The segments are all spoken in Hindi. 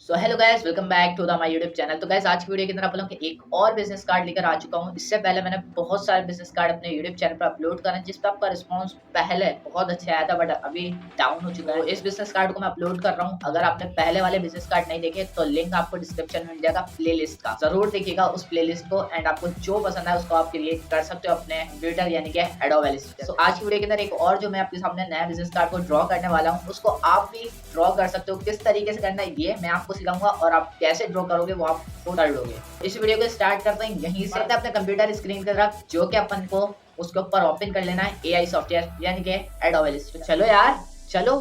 So hello guys, welcome back to the my YouTube channel. तो गाइस, आज की वीडियो के अंदर आप लोगों के एक और बिजनेस कार्ड लेकर आ चुका हूं। इससे पहले मैंने बहुत सारे बिजनेस कार्ड अपने यूट्यूब चैनल पर अपलोड करे जिस पे आपका रिस्पांस पहले बहुत अच्छा आया था, बट अभी डाउन हो चुका है। तो इस बिजनेस कार्ड को मैं अपलोड कर रहा हूं। अगर आपने पहले वाले बिजनेस कार्ड नहीं देखे तो लिंक आपको डिस्क्रिप्शन में मिल जाएगा प्लेलिस्ट का, जरूर देखिएगा उस प्लेलिस्ट को एंड आपको जो पसंद है उसको आप क्रिएट कर सकते हो अपने कंप्यूटर यानी कि एडोब इलस्ट्रेटर। तो आज की वीडियो के अंदर एक और जो मैं आपके सामने नया बिजनेस कार्ड को ड्रॉ करने वाला हूँ, उसको आप भी ड्रॉ कर सकते हो। किस तरीके से करना है ये मैं आपको सिखाऊंगा और आप कैसे ड्रॉ करोगे वो आप कर लोगे। इस वीडियो को स्टार्ट करते हैं यहीं से। अपने कंप्यूटर स्क्रीन की तरफ जो कि अपन को उसके ऊपर ओपन कर लेना है एआई सॉफ्टवेयर यानी कि एडोब इलस्ट्रेटर। चलो यार चलो।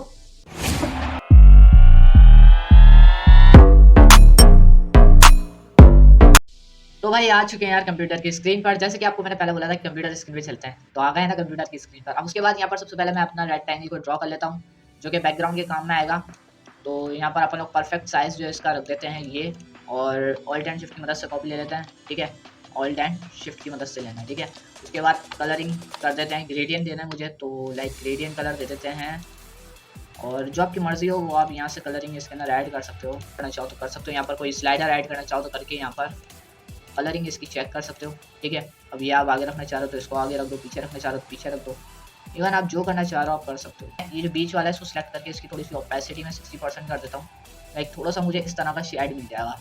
तो भाई आ चुके हैं यार कंप्यूटर की स्क्रीन पर। जैसे कि आपको मैंने पहले बोला था कि कंप्यूटर स्क्रीन पे चलते हैं, तो आ गए ना कंप्यूटर की स्क्रीन पर। अब उसके बाद यहाँ पर सबसे पहले मैं अपना रेक्टेंगल को ड्रॉ कर लेता हूँ जो कि बैकग्राउंड के काम में आएगा। तो यहाँ पर अपन लोग परफेक्ट साइज जो है इसका रख देते हैं ये, और ऑल्ट एंड शिफ्ट की मदद से कॉपी ले लेते हैं। ठीक है, ऑल्ट एंड शिफ्ट की मदद से लेना है। ठीक है, उसके बाद कलरिंग कर देते हैं, ग्रेडियंट देना है मुझे तो लाइक ग्रेडियंट कलर दे देते हैं। और जो आपकी मर्जी हो वो आप यहाँ से कलरिंग इसके अंदर ऐड कर सकते हो, करना चाहो तो कर सकते हो। यहाँ पर कोई स्लाइडर ऐड करना चाहो तो करके यहाँ पर कलरिंग इसकी चेक कर सकते हो। ठीक है, अब ये आप आगे रखना चाह रहे हो तो इसको आगे रख दो, पीछे रखना चाह रहे हो तो पीछे रख दो। इवन आप जो करना चाह रहे हो आप कर सकते हो। ये जो बीच वाला है इसको सिलेक्ट करके इसकी थोड़ी सी ओपेसिटी में 60% कर देता हूँ। लाइक थोड़ा सा मुझे इस तरह का शेड मिल जाएगा।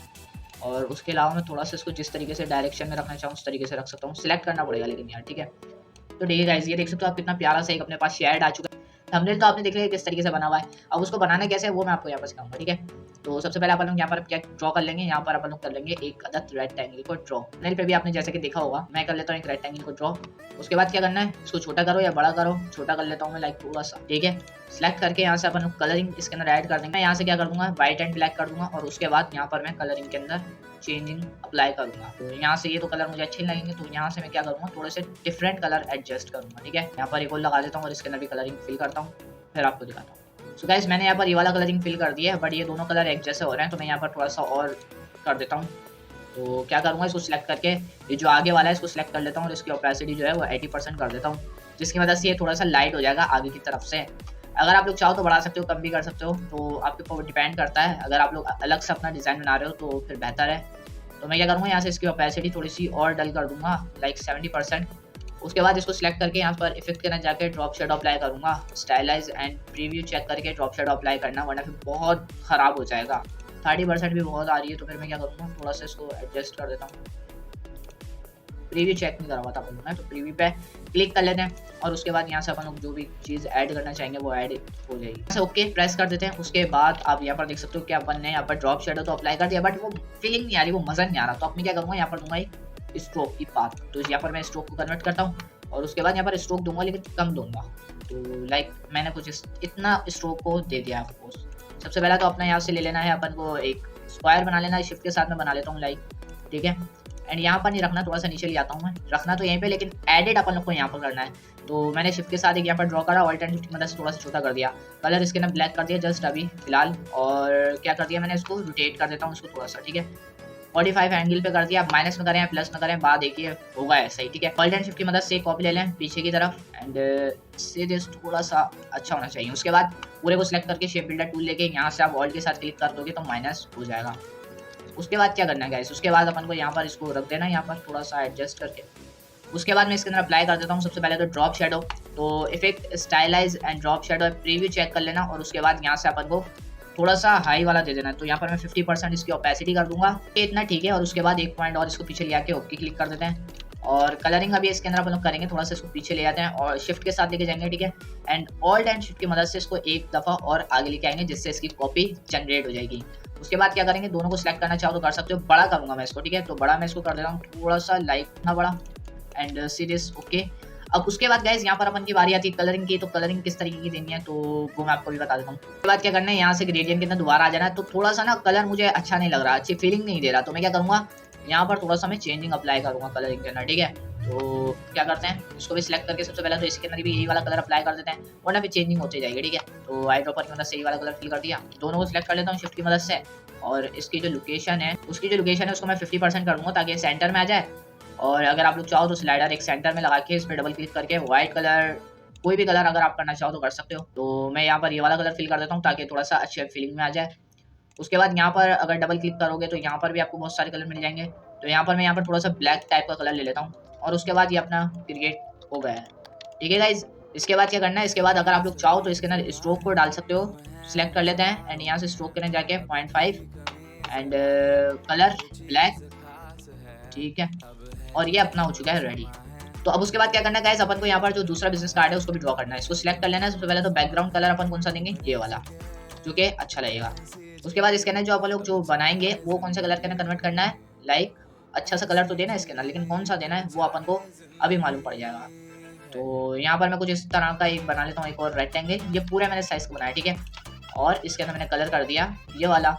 और उसके अलावा मैं थोड़ा सा इसको जिस तरीके से डायरेक्शन में रखना चाहूँ उस तरीके से रख सकता हूँ। सिलेक्ट करना पड़ेगा लेकिन यार। ठीक है, तो ठीक है गाइस, ये देख सकते हो आप कितना प्यारा सा एक अपने पास शेड आ चुका है। थंबनेल तो आपने देख लिया किस तरीके से बना हुआ है। अब उसको बनाना कैसे है वो मैं आपको यहाँ पर सिखाऊंगा। ठीक है, तो सबसे पहले अपन लोग यहाँ पर क्या ड्रॉ कर लेंगे, यहाँ पर अपन लोग कर लेंगे एक अदद रेक्टेंगल को ड्रॉ। थंबनेल पे भी आपने जैसे कि देखा होगा, मैं कर लेता हूँ एक रेक्टेंगल को ड्रॉ। उसके बाद क्या करना है, इसको छोटा करो या बड़ा करो। छोटा कर लेता हूँ मैं लाइक थोड़ा सा। ठीक है, सिलेक्ट करके यहाँ से अपन लोग कलरिंग इसके अंदर ऐड कर देंगे। मैं यहाँ से क्या कर दूंगा, व्हाइट एंड ब्लैक कर दूंगा और उसके बाद यहाँ पर मैं कलरिंग के अंदर चेंजिंग अप्लाई करूंगा। तो यहाँ से ये तो कलर मुझे अच्छे लगेंगे, तो यहाँ से मैं क्या करूंगा, थोड़े से डिफरेंट कलर एडजस्ट करूंगा। ठीक है, यहाँ पर एक और लगा देता हूँ और इसके अंदर भी कलरिंग फिल करता हूँ, फिर आपको दिखाता हूँ। सो गाइस, मैंने यहाँ पर ये वाला कलरिंग फिल कर दिया है, बट ये दोनों कलर एक जैसे हो रहे हैं तो मैं यहाँ पर थोड़ा सा और कर देता हूँ। तो क्या करूँगा, इसको सिलेक्ट करके ये जो आगे वाला है इसको सिलेक्ट कर लेता हूँ और इसकी ओपेसिटी जो है वो 80% कर देता हूँ, जिसकी वजह से ये थोड़ा सा लाइट हो जाएगा आगे की तरफ से। अगर आप लोग चाहो तो बढ़ा सकते हो, कम भी कर सकते हो, तो आपके ऊपर डिपेंड करता है। अगर आप लोग अलग से अपना डिज़ाइन बना रहे हो तो फिर बेहतर है। तो मैं क्या करूँगा, यहाँ से इसकी ओपेसिटी थोड़ी सी और डल कर दूंगा लाइक 70%। उसके बाद इसको सिलेक्ट करके यहाँ पर इफेक्ट के अंदर जाकर ड्रॉप शेडो अप्लाई करूंगा। स्टाइलाइज एंड प्रीव्यू चेक करके ड्रॉप शेडो अप्लाई करना, वरना फिर बहुत खराब हो जाएगा। 30% भी बहुत आ रही है, तो फिर मैं क्या करूँगा, थोड़ा सा इसको एडजस्ट कर देता हूँ। प्रीव्यू चेक नहीं करा हुआ था अपन लोगों ने, तो प्रीव्यू पे क्लिक कर लेते हैं और उसके बाद यहाँ से अपन लोग जो भी चीज़ ऐड करना चाहेंगे वो ऐड हो जाएगी। ऐसे ओके प्रेस कर देते हैं। उसके बाद आप यहाँ पर देख सकते हो कि अपन ने यहाँ पर ड्रॉप शेडो तो अप्लाई कर दिया, बट वो फीलिंग नहीं आ रही, वो मज़ा नहीं आ रहा। तो अब मैं क्या करूँगा, यहाँ पर दूंगा एक स्ट्रोक की पाथ। तो यहाँ पर मैं स्ट्रोक को कन्वर्ट करता हूँ और उसके बाद यहाँ पर स्ट्रोक दूंगा लेकिन कम दूंगा। तो लाइक मैंने कुछ इतना स्ट्रोक को दे दिया आपको। सबसे पहला तो अपना यहाँ से ले लेना है, अपन को एक स्क्वायर बना लेना है। शिफ्ट के साथ में बना लेता हूँ लाइक। ठीक है, एंड यहाँ पर नहीं रखना, थोड़ा सा नीचे ले आता हूँ मैं, रखना तो यहीं पे लेकिन एडिट अपन लोग को यहाँ पर करना है। तो मैंने शिफ्ट के साथ एक यहाँ पर ड्रॉ करा, ऑल्ट एंड शिफ्ट की मदद से थोड़ा सा छोटा कर दिया। कलर इसके अंदर ब्लैक कर दिया जस्ट अभी फिलहाल। और क्या कर दिया मैंने, इसको रोटेट कर देता हूँ इसको थोड़ा सा। ठीक है, 45 एंगल पे कर दिया। आप माइनस में करें प्लस में करें, बात देखिए होगा ऐसा ही। ठीक है, ऑल्ट एंड शिफ्ट की मदद से कॉपी ले लें पीछे की तरफ एंड से थोड़ा सा अच्छा होना चाहिए। उसके बाद पूरे को सिलेक्ट करके शेप बिल्डर टूल लेके यहाँ से आप ऑल्ट के साथ क्लिक कर दोगे तो माइनस हो जाएगा। उसके बाद क्या करना है गाइस, उसके बाद अपन को यहाँ पर इसको रख देना है, यहाँ पर थोड़ा सा एडजस्ट करके। उसके बाद मैं इसके अंदर अप्लाई कर देता हूँ सबसे पहले तो ड्रॉप शेडो। तो effect stylize and drop shadow preview check कर लेना और उसके बाद यहाँ से अपन को थोड़ा सा हाई वाला दे देना है। तो यहाँ पर मैं 50% इसकी ओपेसिटी कर दूंगा, इतना ठीक है। और उसके बाद एक पॉइंट और इसको पीछे ले आके ओके क्लिक कर देते हैं। और कलरिंग अभी इसके अंदर अपन लोग करेंगे, थोड़ा सा इसको पीछे ले जाते हैं और शिफ्ट के साथ लेके जाएंगे। ठीक है, एंड ऑल्ट एंड शिफ्ट की मदद से इसको एक दफ़ा और आगे लेके आएंगे जिससे इसकी कॉपी जनरेट हो जाएगी। उसके बाद क्या करेंगे, दोनों को सिलेक्ट करना चाहो तो कर सकते हो, बड़ा करूंगा मैं इसको। ठीक है, तो बड़ा मैं इसको कर देता हूँ थोड़ा सा लाइक ना बड़ा एंड सीरीज ओके। अब उसके बाद गाइस यहाँ पर अपन की बारी आती है कलरिंग की। तो कलरिंग किस तरीके की देनी है तो वो मैं आपको भी बता देता हूँ। उसके बाद क्या करना है, यहाँ से ग्रेडियंट के अंदर दोबारा आ जाना है। तो थोड़ा सा ना कलर मुझे अच्छा नहीं लग रहा, अच्छी फीलिंग नहीं दे रहा, तो मैं क्या करूँगा, यहाँ पर थोड़ा सा मैं चेंजिंग अप्लाई करूँगा कलरिंग के अंदर। ठीक है, तो क्या करते हैं, इसको भी सिलेक्ट करके सबसे पहले तो इसके अंदर भी यही वाला कलर अप्लाई कर देते हैं, वरना फिर चेंजिंग होती जाएगी। ठीक है, तो आई ड्रॉपर की मदद से यही वाला कलर फिल कर दिया। दोनों को सिलेक्ट कर लेता हूँ शिफ्ट की मदद से और इसकी जो लोकेशन है उसको मैं 50% कर दूँगा ताकि सेंटर में आ जाए। और अगर आप लोग चाहो तो स्लाइडर एक सेंटर में लगा के इस पर डबल क्लिक करके व्हाइट कलर, कोई भी कलर अगर आप करना चाहो तो कर सकते हो। तो मैं यहाँ पर ये वाला कलर फिल कर देता हूँ ताकि थोड़ा सा अच्छे फीलिंग में आ जाए। उसके बाद यहाँ पर अगर डबल क्लिक करोगे तो यहाँ पर भी आपको बहुत सारे कलर मिल जाएंगे। तो यहाँ पर मैं यहाँ पर थोड़ा सा ब्लैक टाइप का कलर ले लेता हूँ और उसके बाद ये अपना क्रिएट हो गया है। ठीक है गाइज, इसके बाद क्या करना है, इसके बाद अगर आप लोग चाहो तो इसके अंदर स्ट्रोक को डाल सकते हो। सिलेक्ट कर लेते हैं एंड यहाँ से स्ट्रोक करने जाके 0.5 एंड कलर ब्लैक। ठीक है, और ये अपना हो चुका है रेडी। तो अब उसके बाद क्या करना है गाइस, अपन को यहाँ पर जो दूसरा बिजनेस कार्ड है उसको भी ड्रॉ करना है। इसको सिलेक्ट कर लेना है। सबसे पहले तो बैकग्राउंड कलर अपन कौन सा देंगे, ये वाला जो कि अच्छा लगेगा। उसके बाद इसके अंदर जो अपन लोग जो बनाएंगे वो कौन सा कलर के अंदर कन्वर्ट करना है, लाइक अच्छा सा कलर तो देना है इसके अंदर, लेकिन कौन सा देना है वो अपन को अभी मालूम पड़ जाएगा। तो यहाँ पर मैं कुछ इस तरह का एक बना लेता हूँ, एक और रेक्टेंगल। ये पूरे मैंने साइज का बनाया, ठीक है, और इसके अंदर मैंने कलर कर दिया ये वाला,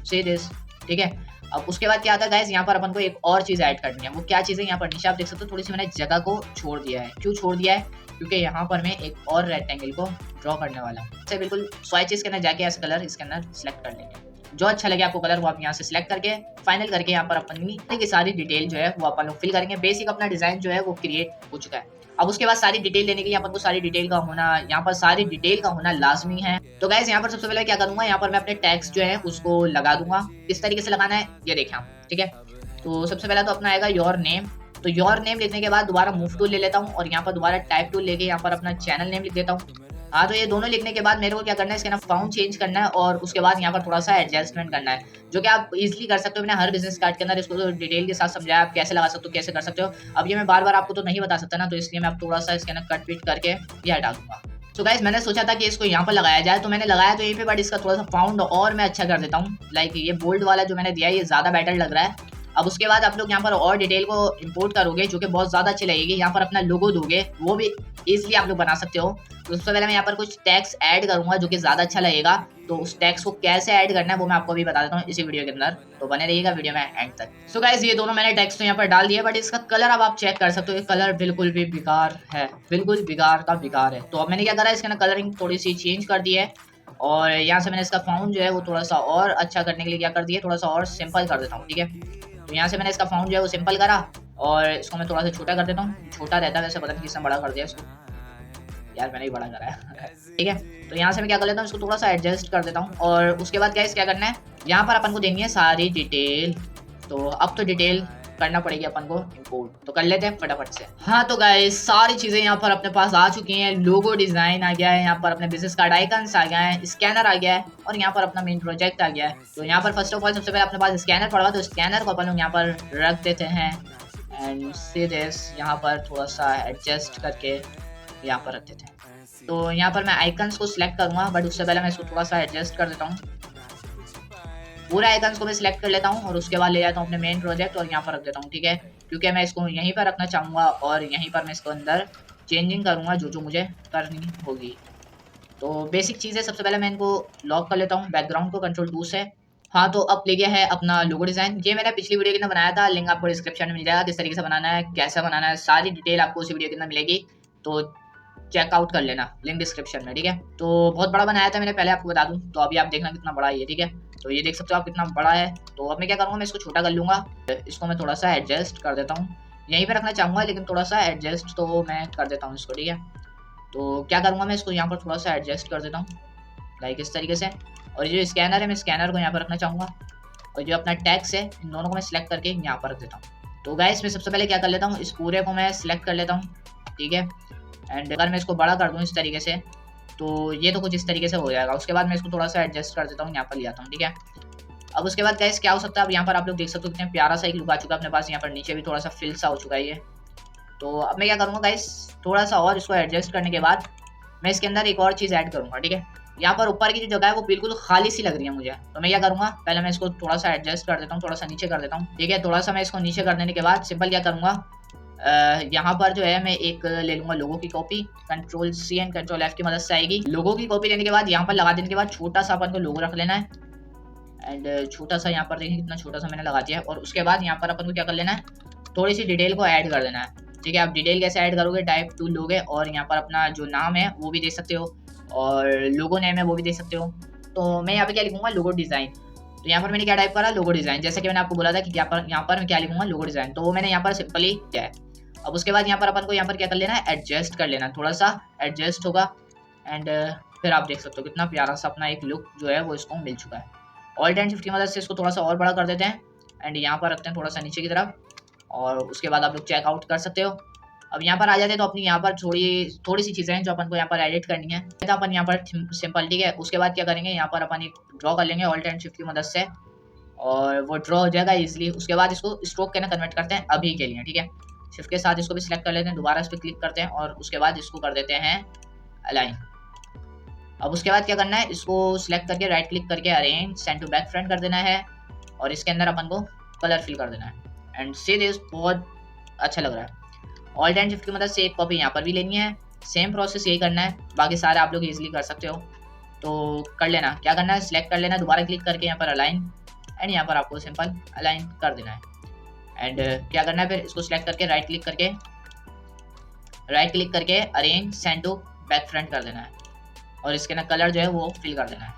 सी दिस। ठीक है, अब उसके बाद क्या आता है गाइस, यहाँ पर अपन को एक और चीज़ ऐड करनी है। वो क्या चीज़ है, यहाँ पर नीचे आप देख सकते हो थोड़ी सी मैंने जगह को छोड़ दिया है। क्यों छोड़ दिया है, क्योंकि यहाँ पर मैं एक और रेक्टेंगल को ड्रॉ करने वाला हूँ। इससे बिल्कुल स्वाइचेस के अंदर जाके ऐसा कलर इसके अंदर सेलेक्ट कर लेंगे। जो अच्छा लगे आपको कलर वो आप यहाँ से सिलेक्ट करके फाइनल करके यहाँ पर अपनी की सारी डिटेल जो है वो अपन लोग फिल करेंगे। बेसिक अपना डिजाइन जो है वो क्रिएट हो चुका है। अब उसके बाद सारी डिटेल लेने के लिए अपन को सारी डिटेल का होना, यहाँ पर सारी डिटेल का होना लाजमी है। तो गाइस यहाँ पर सबसे पहले क्या करूंगा, यहाँ पर मैं अपने टैग्स जो है उसको लगा दूंगा। किस तरीके से लगाना है ये देखें आप। ठीक है, तो सबसे पहले तो अपना आएगा योर नेम। तो योर नेम लिखने के बाद दोबारा मूव टूल ले लेता हूँ और यहाँ पर दोबारा टाइप टूल लेके यहाँ पर अपना चैनल नेम लिख देता हूँ। हाँ, तो ये दोनों लिखने के बाद मेरे को क्या करना है, इसके ना फाउंड चेंज करना है और उसके बाद यहाँ पर थोड़ा सा एडजस्टमेंट करना है, जो कि आप इजीली कर सकते हो। मैंने हर बिजनेस कार्ड के अंदर इसको तो डिटेल के साथ समझाया, आप कैसे लगा सकते हो, कैसे कर सकते हो। अब ये मैं बार बार आपको तो नहीं बता सकता ना, तो इसलिए मैं अब थोड़ा सा इसके ना कट पिट करके ये हटा दूंगा। तो गाइस मैंने सोचा था कि इसको यहाँ पर लगाया जाए, तो मैंने लगाया तो यहीं पे, बट इसका थोड़ा सा फाउंड और मैं अच्छा कर देता हूँ। लाइक ये बोल्ड वाला जो मैंने दिया है ये ज़्यादा बेटर लग रहा है। अब उसके बाद आप लोग यहाँ पर और डिटेल को इंपोर्ट करोगे जो कि बहुत ज़्यादा अच्छी लगेगी। यहाँ पर अपना लोगो दोगे, वो भी इजीली आप लोग बना सकते हो। तो सबसे पहले मैं यहाँ पर कुछ टैक्स ऐड करूंगा जो कि ज़्यादा अच्छा लगेगा। तो उस टैक्स को कैसे ऐड करना है वो मैं आपको भी बता देता हूँ इसी वीडियो के अंदर, तो बने रहिएगा वीडियो में एंड तक। सो गाइस ये दोनों मैंने टैक्स तो यहाँ पर डाल दिया, बट इसका कलर अब आप चेक कर सकते हो, कलर बिल्कुल भी बेकार है, बिल्कुल बेकार का बेकार है। तो अब मैंने क्या करा, इसके ना कलरिंग थोड़ी सी चेंज कर दी है और यहाँ से मैंने इसका फाउंड जो है वो थोड़ा सा और अच्छा करने के लिए क्या कर दिया, थोड़ा सा और सिंपल कर देता हूँ। ठीक है, तो यहाँ से मैंने इसका फाउंड जो है वो सिंपल करा और इसको मैं थोड़ा सा छोटा कर देता हूँ। छोटा रहता है वैसे, पता नहीं किसने बड़ा कर दिया इसको, यार मैंने ही बड़ा करा है। ठीक है, तो यहाँ से मैं क्या कर लेता हूँ, इसको थोड़ा सा एडजस्ट कर देता हूँ और उसके बाद क्या करना है, यहाँ पर अपन को देनी है सारी डिटेल। तो अब तो डिटेल करना पड़ेगी अपन को इंपोर्ट, तो कर लेते हैं फटाफट से। हाँ तो गाइस सारी चीजें यहाँ पर अपने पास आ चुकी हैं। लोगो डिजाइन आ गया है, यहाँ पर अपने बिजनेस कार्ड आइकन्स आ गया है, स्कैनर आ गया है और यहाँ पर अपना मेन प्रोजेक्ट आ गया है। तो यहाँ पर फर्स्ट ऑफ ऑल सबसे पहले अपने पास स्कैनर पड़ा हुआ, तो स्कैनर को अपन लोग यहाँ पर रख देते हैं एंड सी दिस, यहाँ पर थोड़ा सा एडजस्ट करके यहाँ पर रख देते हैं। तो यहाँ पर मैं आइकन्स को सिलेक्ट करूँगा, बट उससे पहले मैं इसको थोड़ा सा एडजस्ट कर देता हूँ। पूरे आइकन्स को मैं सिलेक्ट कर लेता हूँ और उसके बाद ले जाता हूँ अपने मेन प्रोजेक्ट और यहाँ पर रख देता हूँ। ठीक है, क्योंकि मैं इसको यहीं पर रखना चाहूँगा और यहीं पर मैं इसको अंदर चेंजिंग करूँगा जो जो मुझे करनी होगी। तो बेसिक चीज़ है, सबसे पहले मैं इनको लॉक कर लेता हूँ बैकग्राउंड को Ctrl+2 से। हाँ तो अब ले गया है अपना लोगो डिज़ाइन। ये मैंने पिछली वीडियो के अंदर बनाया था, लिंक आपको डिस्क्रिप्शन में मिल जाएगा। किस तरीके से बनाना है, कैसे बनाना है, सारी डिटेल आपको उसी वीडियो के अंदर मिलेगी, तो चेकआउट कर लेना, लिंक डिस्क्रिप्शन में। ठीक है, तो बहुत बड़ा बनाया था मैंने, पहले आपको बता दूं। तो अभी आप देखना कितना बड़ा है ये। ठीक है, तो ये देख सकते हो आप कितना बड़ा है। तो अब मैं क्या करूँगा, मैं इसको छोटा कर लूँगा, इसको मैं थोड़ा सा एडजस्ट कर देता हूँ। यहीं पर रखना चाहूँगा लेकिन थोड़ा सा एडजस्ट तो मैं कर देता हूँ इसको। ठीक है, तो क्या करूँगा, मैं इसको यहाँ पर थोड़ा सा एडजस्ट कर देता हूँ लाइक इस तरीके से। और ये जो स्कैनर है मैं स्कैनर को यहाँ पर रखना चाहूँगा और जो अपना टैक्स है इन दोनों को मैं सिलेक्ट करके यहाँ पर रख देता हूँ। तो गाइस मैं सबसे पहले क्या कर लेता हूँ, इस पूरे को मैं सिलेक्ट कर लेता हूँ। ठीक है, एंड अगर मैं इसको बड़ा कर दूँ इस तरीके से तो ये तो कुछ इस तरीके से हो जाएगा। उसके बाद मैं इसको थोड़ा सा एडजस्ट कर देता हूँ, यहाँ पर ले आता हूँ। ठीक है, अब उसके बाद गाइस क्या हो सकता है, अब यहाँ पर आप लोग देख सकते हो कितना प्यारा सा एक लुक आ चुका है अपने पास। यहाँ पर नीचे भी थोड़ा सा फिल सा हो चुका है ये। तो अब मैं क्या करूँगा गाइस, थोड़ा सा और इसको एडजस्ट करने के बाद मैं इसके अंदर एक और चीज़ ऐड करूँगा। ठीक है, यहाँ पर ऊपर की जो जगह है वो बिल्कुल खाली सी लग रही है मुझे, तो मैं क्या करूँगा, पहले मैं इसको थोड़ा सा एडजस्ट कर देता हूँ, थोड़ा सा नीचे कर देता हूँ। ठीक है, थोड़ा सा मैं इसको नीचे कर देने के बाद सिंपल क्या करूँगा, यहाँ पर जो है मैं एक ले लूँगा लोगो की कॉपी, Ctrl+C एंड Ctrl+F की मदद से आएगी। लोगो की कॉपी लेने के बाद यहाँ पर लगा देने के बाद छोटा सा अपन को लोगो रख लेना है एंड छोटा सा यहाँ पर देखिए कितना छोटा सा मैंने लगा दिया है। और उसके बाद यहाँ पर अपन को क्या कर लेना है, थोड़ी सी डिटेल को ऐड कर देना है। ठीक है, आप डिटेल कैसे ऐड करोगे, टाइप टूल लोगे और यहाँ पर अपना जो नाम है वो भी दे सकते हो और लोगो नेम है वो भी दे सकते हो। तो मैं यहाँ पे क्या लिखूंगा, लोगो डिज़ाइन। तो यहाँ पर मैंने क्या टाइप करा, लोगो डिज़ाइन, जैसे कि मैंने आपको बोला था कि यहाँ पर मैं क्या लिखूंगा, लोगो डिज़ाइन। तो वो मैंने यहाँ पर सिंपली किया है। अब उसके बाद यहाँ पर अपन को यहाँ पर क्या कर लेना है, एडजस्ट कर लेना है, थोड़ा सा एडजस्ट होगा एंड फिर आप देख सकते हो कितना प्यारा सा अपना एक लुक जो है वो इसको मिल चुका है। ऑल्ट एंड शिफ्ट की मदद से इसको थोड़ा सा और बड़ा कर देते हैं एंड यहाँ पर रखते हैं थोड़ा सा नीचे की तरफ, और उसके बाद आप लोग चेकआउट कर सकते हो। अब यहाँ पर आ जाते हैं तो अपनी यहाँ पर थोड़ी सी चीज़ें हैं जो अपन को यहाँ पर एडिट करनी है। तो अपन यहाँ पर सिंपल, ठीक है। उसके बाद क्या करेंगे, यहाँ पर अपन एक ड्रॉ कर लेंगे ऑल्ट एंड शिफ्ट की मदद से, और वो ड्रॉ हो जाएगा इजीली। उसके बाद इसको स्ट्रोक के ना कन्वर्ट करते हैं अभी के लिए, ठीक है। शिफ्ट के साथ इसको भी सिलेक्ट कर लेते हैं, दोबारा इस पर क्लिक करते हैं और उसके बाद इसको कर देते हैं अलाइन। अब उसके बाद क्या करना है, इसको सिलेक्ट करके राइट क्लिक करके arrange send to back front कर देना है, और इसके अंदर अपन को कलर फिल कर देना है एंड सी दिस, बहुत अच्छा लग रहा है। ऑल्ट एंड शिफ्ट की मदद से एक कॉपी यहाँ पर भी लेनी है, सेम प्रोसेस यही करना है, बाकी सारे आप लोग इजीली कर सकते हो। तो कर लेना, क्या करना है, सिलेक्ट कर लेना, दोबारा क्लिक करके यहाँ पर अलाइन, एंड यहाँ पर आपको सिंपल अलाइन कर देना है। एंड क्या करना है, फिर इसको सिलेक्ट करके राइट क्लिक करके arrange send to back front कर देना है, और इसके ना कलर जो है वो फिल कर देना है।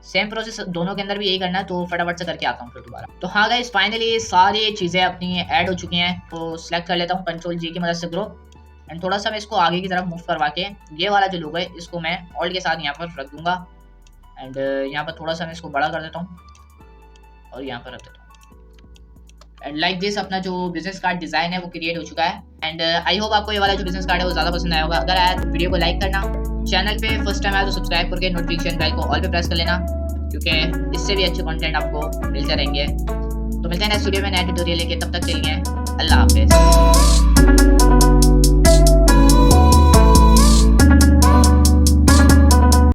सेम प्रोसेस दोनों के अंदर भी यही करना है, तो फटाफट से करके आता हूँ फिर दोबारा। तो हाँ गाइस, फाइनली सारी चीज़ें अपनी ऐड हो चुकी हैं। तो सिलेक्ट कर लेता हूँ कंट्रोल जी की मदद से ग्रुप, एंड थोड़ा सा मैं इसको आगे की तरफ मूव करवा के ये वाला जो लोगो है इसको मैं ऑल्ट के साथ यहाँ पर रख दूंगा, एंड यहाँ पर थोड़ा सा मैं इसको बड़ा कर देता हूँ और यहाँ पर रख देता हूँ। एंड लाइक दिस अपना जो बिजनेस कार्ड डिज़ाइन है वो क्रिएट हो चुका है। एंड आई होप आपको ये वाला जो बिजनेस कार्ड है वो ज़्यादा पसंद आया होगा। अगर आया तो वीडियो को लाइक करना, चैनल पे फर्स्ट टाइम आया तो सब्सक्राइब करके नोटिफिकेशन बेल को ऑल पे प्रेस कर लेना, क्योंकि इससे भी अच्छे कंटेंट आपको मिलते रहेंगे। तो मिलते हैं नेक्स्ट वीडियो में नया ट्यूटोरियल लेके, तब तक के लिए अल्लाह हाफिज़।